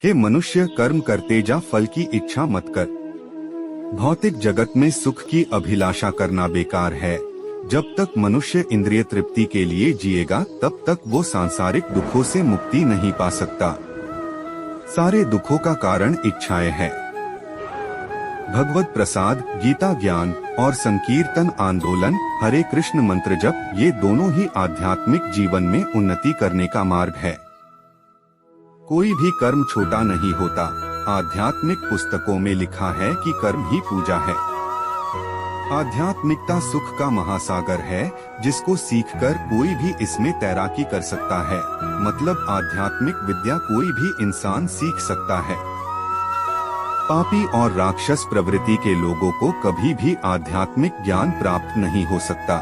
हे मनुष्य, कर्म करते जा, फल की इच्छा मत कर। भौतिक जगत में सुख की अभिलाषा करना बेकार है। जब तक मनुष्य इंद्रिय तृप्ति के लिए जिएगा तब तक वो सांसारिक दुखों से मुक्ति नहीं पा सकता। सारे दुखों का कारण इच्छाएं है। भगवत प्रसाद, गीता ज्ञान और संकीर्तन आंदोलन, हरे कृष्ण मंत्र जप, ये दोनों ही आध्यात्मिक जीवन में उन्नति करने का मार्ग है। कोई भी कर्म छोटा नहीं होता। आध्यात्मिक पुस्तकों में लिखा है कि कर्म ही पूजा है। आध्यात्मिकता सुख का महासागर है, जिसको सीखकर कोई भी इसमें तैराकी कर सकता है। मतलब आध्यात्मिक विद्या कोई भी इंसान सीख सकता है। पापी और राक्षस प्रवृत्ति के लोगों को कभी भी आध्यात्मिक ज्ञान प्राप्त नहीं हो सकता।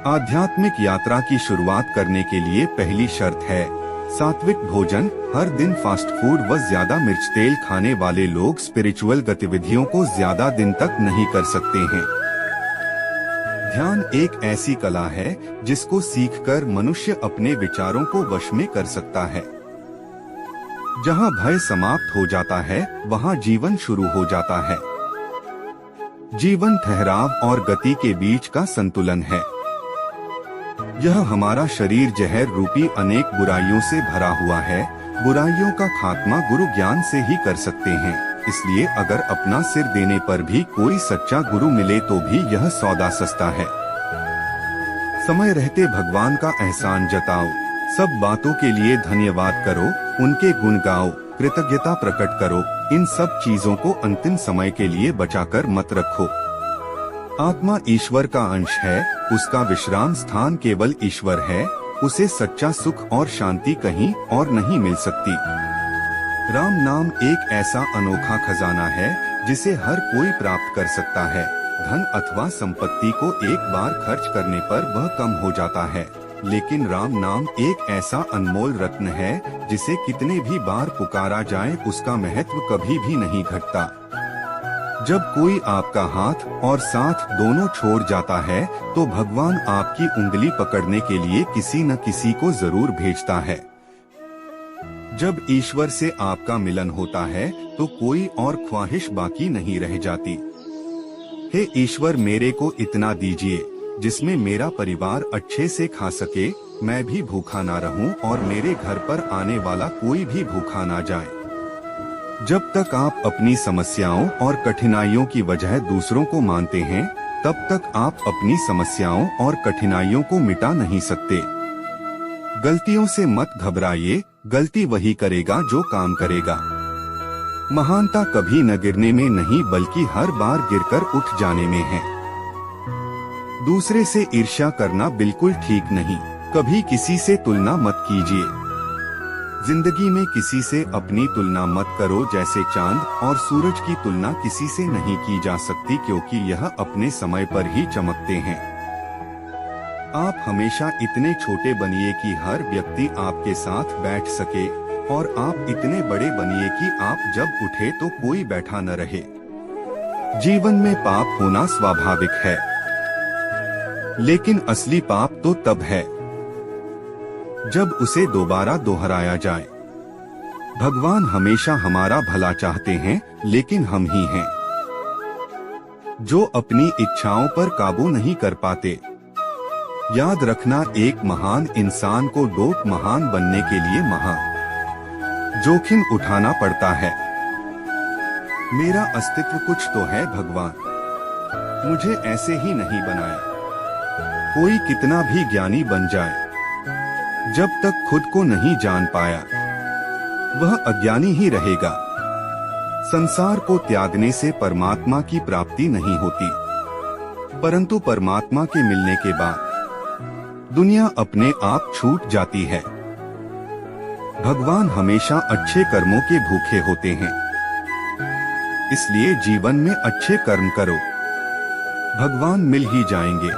आध्यात्मिक यात्रा की शुरुआत करने के लिए पहली शर्त है सात्विक भोजन। हर दिन फास्ट फूड व ज्यादा मिर्च तेल खाने वाले लोग स्पिरिचुअल गतिविधियों को ज्यादा दिन तक नहीं कर सकते हैं। ध्यान एक ऐसी कला है जिसको सीखकर मनुष्य अपने विचारों को वश में कर सकता है। जहाँ भय समाप्त हो जाता है वहाँ जीवन शुरू हो जाता है। जीवन ठहराव और गति के बीच का संतुलन है। यह हमारा शरीर जहर रूपी अनेक बुराइयों से भरा हुआ है। बुराइयों का खात्मा गुरु ज्ञान से ही कर सकते हैं। इसलिए अगर अपना सिर देने पर भी कोई सच्चा गुरु मिले तो भी यह सौदा सस्ता है। समय रहते भगवान का एहसान जताओ। सब बातों के लिए धन्यवाद करो, उनके गुण गाओ, कृतज्ञता प्रकट करो। इन सब चीजों को अंतिम समय के लिए बचाकर मत रखो। आत्मा ईश्वर का अंश है, उसका विश्राम स्थान केवल ईश्वर है। उसे सच्चा सुख और शांति कहीं और नहीं मिल सकती। राम नाम एक ऐसा अनोखा खजाना है जिसे हर कोई प्राप्त कर सकता है। धन अथवा संपत्ति को एक बार खर्च करने पर वह कम हो जाता है, लेकिन राम नाम एक ऐसा अनमोल रत्न है जिसे कितने भी बार पुकारा जाए उसका महत्व कभी भी नहीं घटता। जब कोई आपका हाथ और साथ दोनों छोड़ जाता है तो भगवान आपकी उंगली पकड़ने के लिए किसी न किसी को जरूर भेजता है। जब ईश्वर से आपका मिलन होता है तो कोई और ख्वाहिश बाकी नहीं रह जाती। हे ईश्वर, मेरे को इतना दीजिए जिसमें मेरा परिवार अच्छे से खा सके, मैं भी भूखा ना रहूं और मेरे घर पर आने वाला कोई भी भूखा ना जाए। जब तक आप अपनी समस्याओं और कठिनाइयों की वजह दूसरों को मानते हैं, तब तक आप अपनी समस्याओं और कठिनाइयों को मिटा नहीं सकते। गलतियों से मत घबराइए, गलती वही करेगा जो काम करेगा। महानता कभी न गिरने में नहीं बल्कि हर बार गिरकर उठ जाने में है। दूसरे से ईर्ष्या करना बिल्कुल ठीक नहीं। कभी किसी से तुलना मत कीजिए। जिंदगी में किसी से अपनी तुलना मत करो। जैसे चांद और सूरज की तुलना किसी से नहीं की जा सकती, क्योंकि यह अपने समय पर ही चमकते हैं। आप हमेशा इतने छोटे बनिए कि हर व्यक्ति आपके साथ बैठ सके, और आप इतने बड़े बनिए कि आप जब उठे तो कोई बैठा न रहे। जीवन में पाप होना स्वाभाविक है, लेकिन असली पाप तो तब है जब उसे दोबारा दोहराया जाए। भगवान हमेशा हमारा भला चाहते हैं, लेकिन हम ही हैं जो अपनी इच्छाओं पर काबू नहीं कर पाते। याद रखना, एक महान इंसान को डोट महान बनने के लिए जोखिम उठाना पड़ता है। मेरा अस्तित्व कुछ तो है भगवान, मुझे ऐसे ही नहीं बनाया। कोई कितना भी ज्ञानी बन जाए, जब तक खुद को नहीं जान पाया वह अज्ञानी ही रहेगा। संसार को त्यागने से परमात्मा की प्राप्ति नहीं होती, परंतु परमात्मा के मिलने के बाद दुनिया अपने आप छूट जाती है। भगवान हमेशा अच्छे कर्मों के भूखे होते हैं, इसलिए जीवन में अच्छे कर्म करो, भगवान मिल ही जाएंगे।